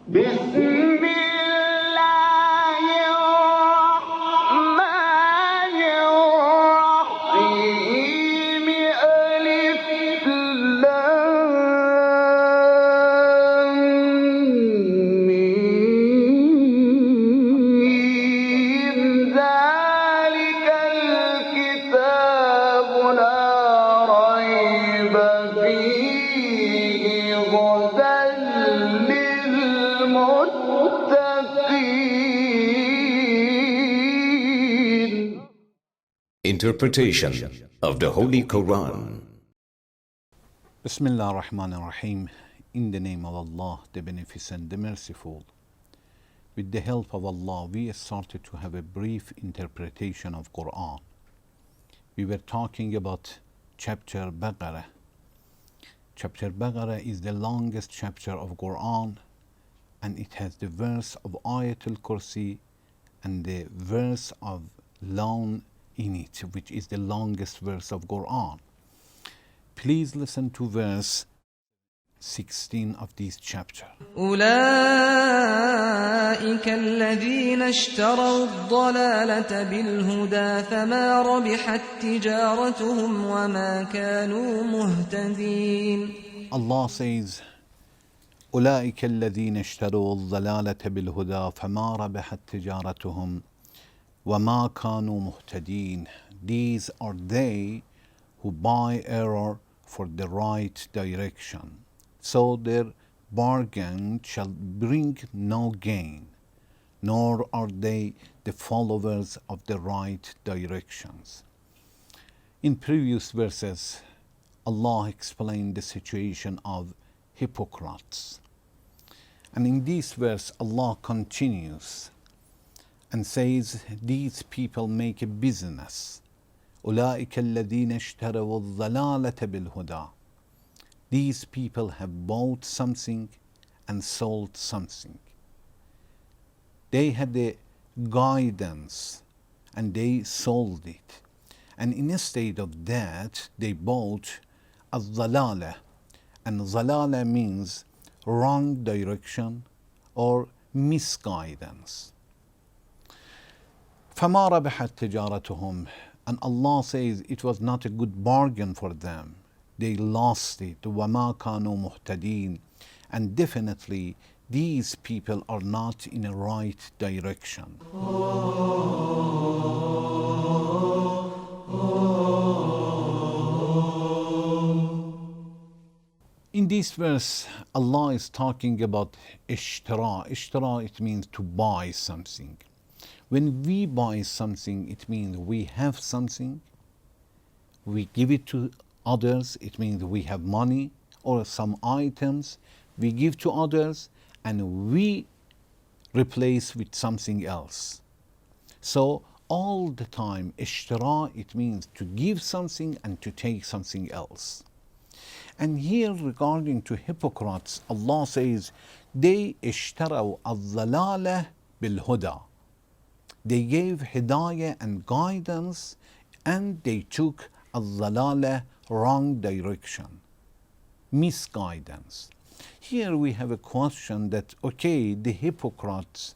بسم الله الرحمن الرحيم ألف لام ميم ذلك الكتاب لا ريب فيه هدى للمتقين. Interpretation of the Holy Quran. Bismillah ar-Rahman ar-Rahim. In the name of Allah, the Beneficent, the Merciful. With the help of Allah, we started to have a brief interpretation of Quran. We were talking about chapter Baqarah. Chapter Baqarah is the longest chapter of Quran, and it has the verse of Ayatul Kursi and the verse of Lawn in it, which is the longest verse of Quran. Please listen to verse 16 of this chapter. أولئك الذين اشتروا الضلالة بالهدى فما ربحت تجارتهم وما كانوا مهتدين. Allah says, أولئك الذين اشتروا الضلالة بالهدى فما ربحت تجارتهم وما كانوا مهتدين. These are they who buy error for the right direction. So their bargain shall bring no gain, nor are they the followers of the right directions. In previous verses, Allah explained the situation of hypocrites. And in this verse, Allah continues and says, these people make a business. أولئك الذين اشتروا الضلالة بالهدى. These people have bought something and sold something. They had the guidance and they sold it. And instead of that, they bought الضلالة. And ضلالة means wrong direction or misguidance. فما ربحت تجارتهم. And Allah says it was not a good bargain for them. They lost it. وما كانوا مهتدين. And definitely these people are not in a right direction. In this verse, Allah is talking about ishtara. Ishtara, it means to buy something. When we buy something, it means we have something, we give it to others, it means we have money or some items, we give to others and we replace with something else. So all the time, ishtara, it means to give something and to take something else. And here regarding to hypocrites, Allah says, they ishtaraw al-dhalala bil-huda. They gave hidayah and guidance and they took al-dhalala, wrong direction, misguidance. Here we have a question that, okay, the hypocrites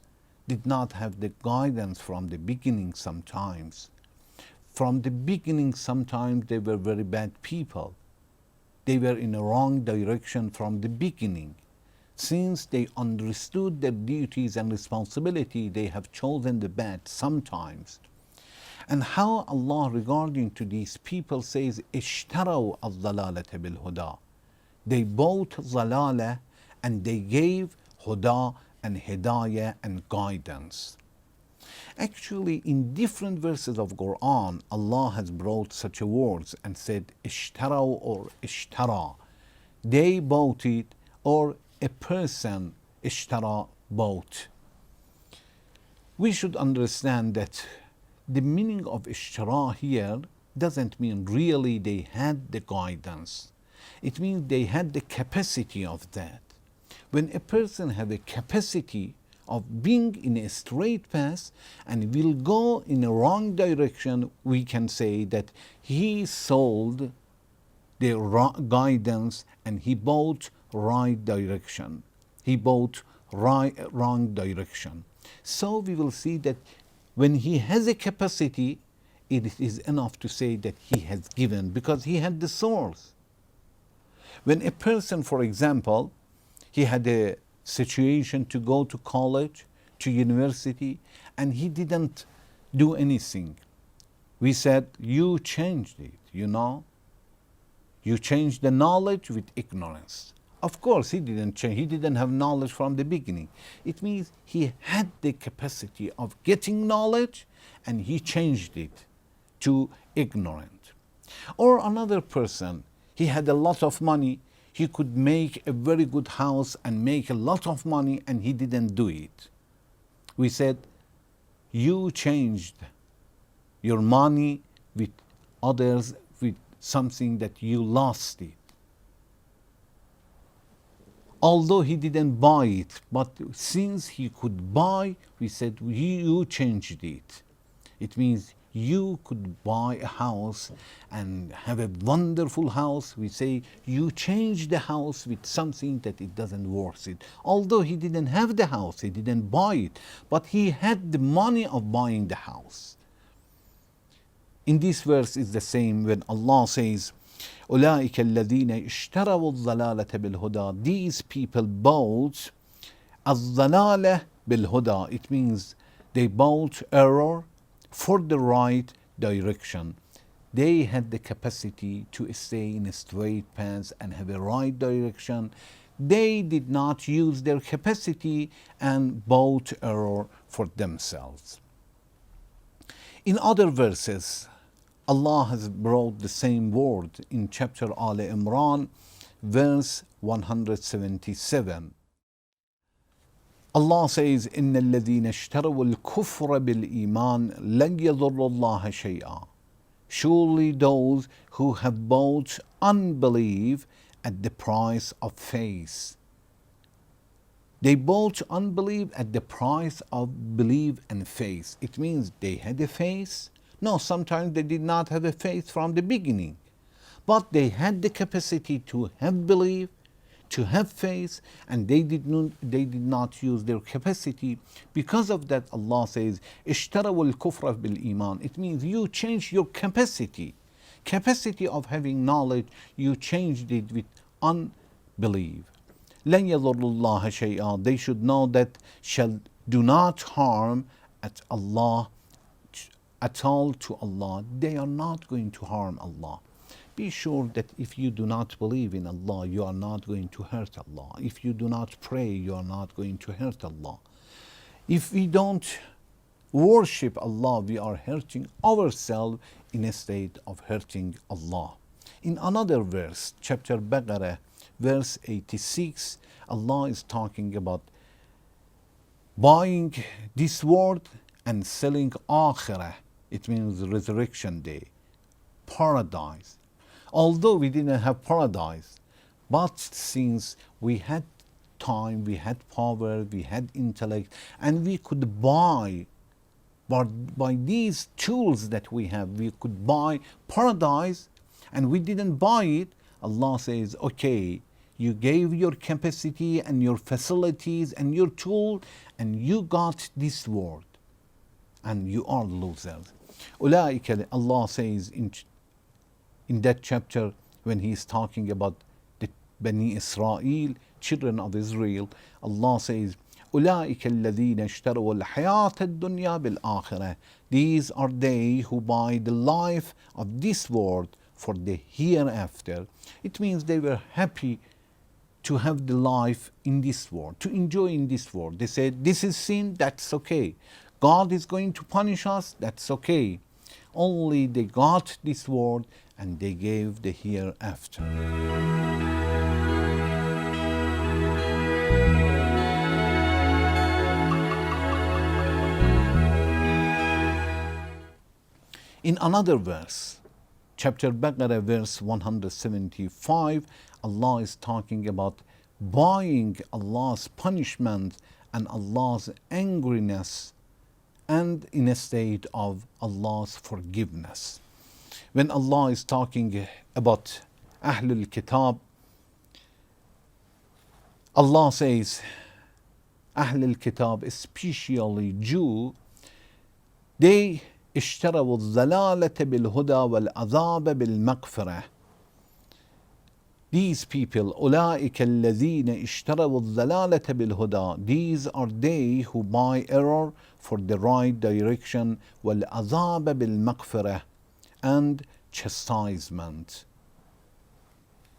did not have the guidance from the beginning sometimes. From the beginning sometimes they were very bad people. They were in a wrong direction from the beginning. Since they understood their duties and responsibility, they have chosen the bad sometimes. And how Allah regarding to these people says, اشتروا الضلالة بالهدى. They bought ضلالة and they gave huda and hidayah and guidance. Actually, in different verses of Quran, Allah has brought such a words and said اشتروا or اشترى. They bought it, or a person اشترى bought. We should understand that the meaning of اشترى here doesn't mean really they had the guidance. It means they had the capacity of that. When a person has a capacity of being in a straight path and will go in a wrong direction, we can say that he sold the guidance and he bought right direction. He bought wrong direction. So we will see that when he has a capacity, it is enough to say that he has given because he had the source. When a person, for example, he had a situation to go to college, to university, and he didn't do anything, we said, you changed it, you know. You changed the knowledge with ignorance. Of course, he didn't change. He didn't have knowledge from the beginning. It means he had the capacity of getting knowledge and he changed it to ignorant. Or another person, he had a lot of money. He could make a very good house and make a lot of money and he didn't do it. We said, you changed your money with others, with something that you lost it. Although he didn't buy it, but since he could buy, we said, you changed it. It means you could buy a house and have a wonderful house. We say, you changed the house with something that it doesn't worth it. Although he didn't have the house, he didn't buy it, but he had the money of buying the house. In this verse is the same when Allah says, أولئك الذين اشتروا الضلالة بالهدى. These people bought الضلالة بالهدى. It means they bought error for the right direction. They had the capacity to stay in a straight path and have a right direction. They did not use their capacity and bought error for themselves. In other verses, Allah has brought the same word in chapter Al Imran, verse 177. Allah says, إن الذين اشتروا الكفر بالإيمان لن يضر الله شيئا. Surely those who have bought unbelief at the price of faith. They bought unbelief at the price of belief and faith. It means they had a faith. No, sometimes they did not have a faith from the beginning, but they had the capacity to have belief, to have faith, and they did not use their capacity. Because of that, Allah says, اشتروا الكفر بالإيمان. It means you changed your capacity of having knowledge, you changed it with unbelief. لن يضر الله شيئا. They should know that do not harm at Allah, at all to Allah. They are not going to harm Allah. Be sure that if you do not believe in Allah, you are not going to hurt Allah. If you do not pray, you are not going to hurt Allah. If we don't worship Allah, we are hurting ourselves in a state of hurting Allah. In another verse, chapter Baqarah, verse 86, Allah is talking about buying this world and selling akhirah. It means resurrection day, paradise. Although we didn't have paradise, but since we had time, we had power, we had intellect, and we could buy, but by these tools that we have, we could buy paradise, and we didn't buy it. Allah says, okay, you gave your capacity and your facilities and your tool, and you got this world, and you are losers. أولئك, Allah says in that chapter when He is talking about the Bani Israel, children of Israel, Allah says, أولئك الذين اشتروا الحياة الدنيا بالآخرة. These are they who buy the life of this world for the hereafter. It means they were happy to have the life in this world, to enjoy in this world. They said, this is sin, that's okay. God is going to punish us, that's okay. Only they got this world and they gave the hereafter. In another verse, chapter Baqarah, verse 175, Allah is talking about buying Allah's punishment and Allah's angriness and in a state of Allah's forgiveness. When Allah is talking about Ahlul Kitab, Allah says, Ahl al-Kitab, especially Jew, they اشتروا الضلالة بالهدى والعذاب بالمغفرة. These people, أولئك الذين اشتروا الضلالة بالهدى, these are they who buy error for the right direction, والعذاب بالمغفرة, and chastisement.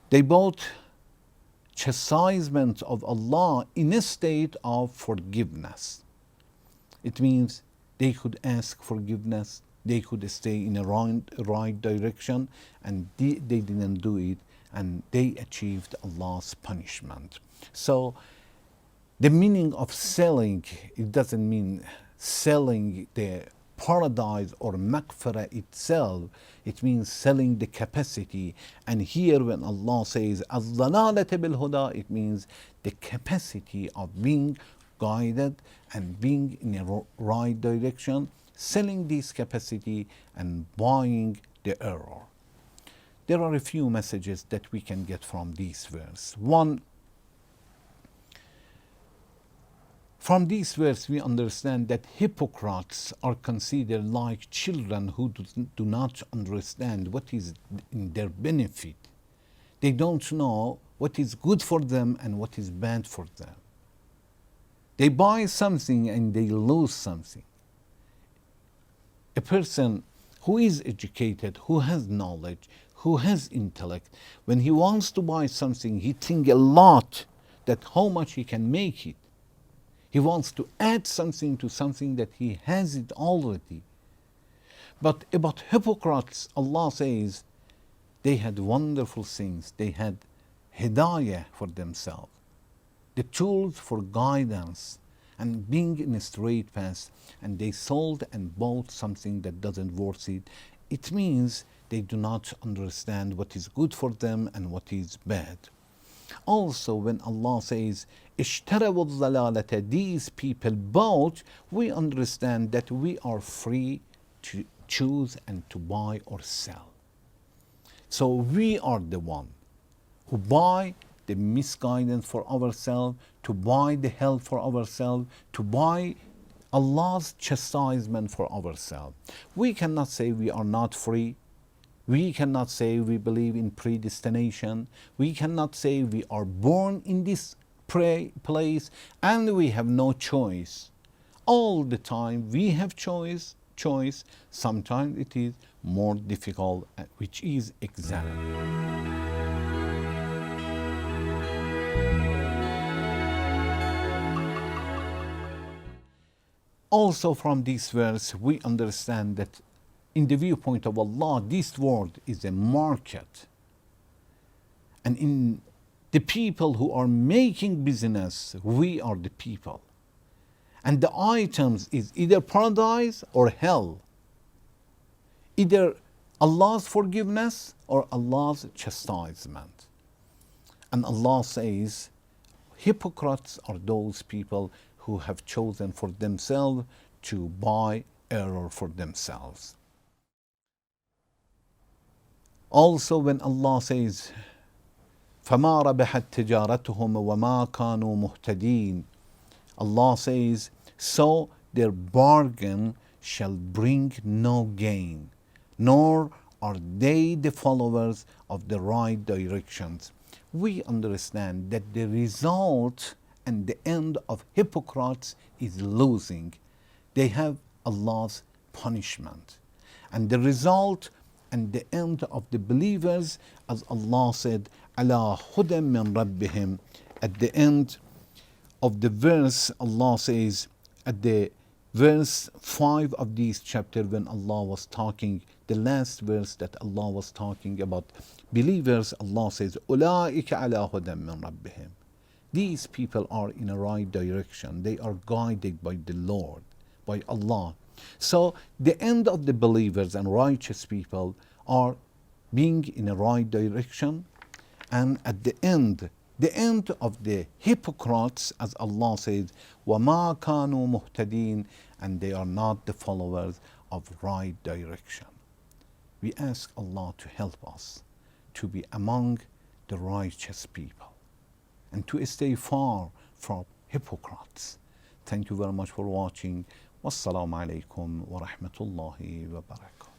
They bought chastisement of Allah in a state of forgiveness. It means they could ask forgiveness, they could stay in a right direction, and they didn't do it, and they achieved Allah's punishment. So the meaning of selling, it doesn't mean selling the paradise or maghfirah itself, it means selling the capacity. And here when Allah says az-zalalata bil huda, it means the capacity of being guided and being in a right direction, selling this capacity and buying the error. There are a few messages that we can get from this verse. One, from this verse we understand that hypocrites are considered like children who do not understand what is in their benefit. They don't know what is good for them and what is bad for them. They buy something and they lose something. A person who is educated, who has knowledge, who has intellect, when he wants to buy something, he thinks a lot that how much he can make it. He wants to add something to something that he has it already. But about hypocrites, Allah says they had wonderful things. They had hidayah for themselves, the tools for guidance and being in a straight path, and they sold and bought something that doesn't worth it. It means they do not understand what is good for them and what is bad. Also, when Allah says, اشتروا الضلالة, these people bought, we understand that we are free to choose and to buy or sell. So we are the one who buy the misguidance for ourselves, to buy the hell for ourselves, to buy Allah's chastisement for ourselves. We cannot say we are not free. We cannot say we believe in predestination. We cannot say we are born in this place and we have no choice. All the time we have choice. Sometimes it is more difficult, which is exam. Also from this verse we understand that in the viewpoint of Allah, this world is a market. And in the people who are making business, we are the people. And the items is either paradise or hell. Either Allah's forgiveness or Allah's chastisement. And Allah says, hypocrites are those people who have chosen for themselves to buy error for themselves. Also when Allah says, فَمَا رَبِحَتْ تِجَارَتُهُمْ وَمَا كَانُوا مُهْتَدِينَ, Allah says, so their bargain shall bring no gain, nor are they the followers of the right directions. We understand that the result and the end of hypocrites is losing. They have Allah's punishment. And the result and the end of the believers, as Allah said, ala hudam min rabbihim. At the end of the verse, Allah says, at the verse 5 of this chapter, when Allah was talking, the last verse that Allah was talking about believers, Allah says, ulaika ala hudam min rabbihim. These people are in a right direction. They are guided by the Lord, by Allah. So the end of the believers and righteous people are being in a right direction, and at the end of the hypocrites, as Allah says, وَمَا كَانُوا مُهْتَدِينَ, and they are not the followers of right direction. We ask Allah to help us to be among the righteous people and to stay far from hypocrites Thank you very much for watching. Wassalamu alaikum wa rahmatullahi wa barakatuh.